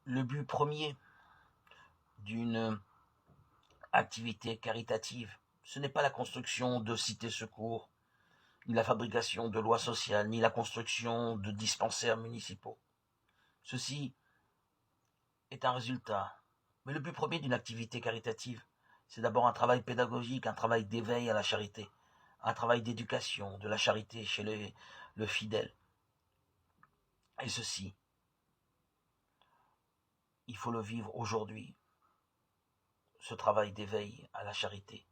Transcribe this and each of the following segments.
Le but premier d'une activité caritative, ce n'est pas la construction de cités secours, ni la fabrication de lois sociales, ni la construction de dispensaires municipaux. Ceci est un résultat. Mais le but premier d'une activité caritative, c'est d'abord un travail pédagogique, un travail d'éveil à la charité, un travail d'éducation de la charité chez le fidèle. Et ceci, il faut le vivre aujourd'hui, ce travail d'éveil à la charité.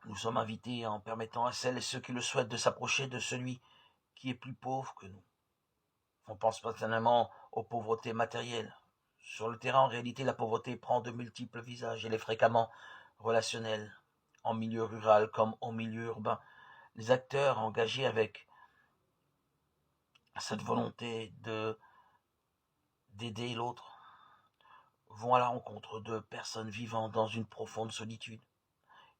Nous sommes invités en permettant à celles et ceux qui le souhaitent de s'approcher de celui qui est plus pauvre que nous. On pense spontanément aux pauvretés matérielles. Sur le terrain, en réalité, la pauvreté prend de multiples visages. Elle est fréquemment relationnelle, en milieu rural comme en milieu urbain. Les acteurs engagés avec cette volonté d'aider l'autre vont à la rencontre de personnes vivant dans une profonde solitude.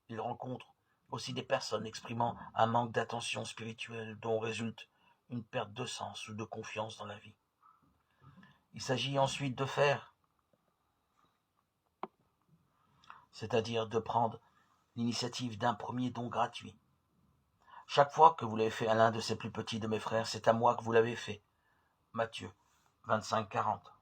Ils rencontrent aussi des personnes exprimant un manque d'attention spirituelle dont résulte une perte de sens ou de confiance dans la vie. Il s'agit ensuite de faire, c'est-à-dire de prendre l'initiative d'un premier don gratuit. Chaque fois que vous l'avez fait à l'un de ces plus petits de mes frères, c'est à moi que vous l'avez fait. Matthieu 25, 40.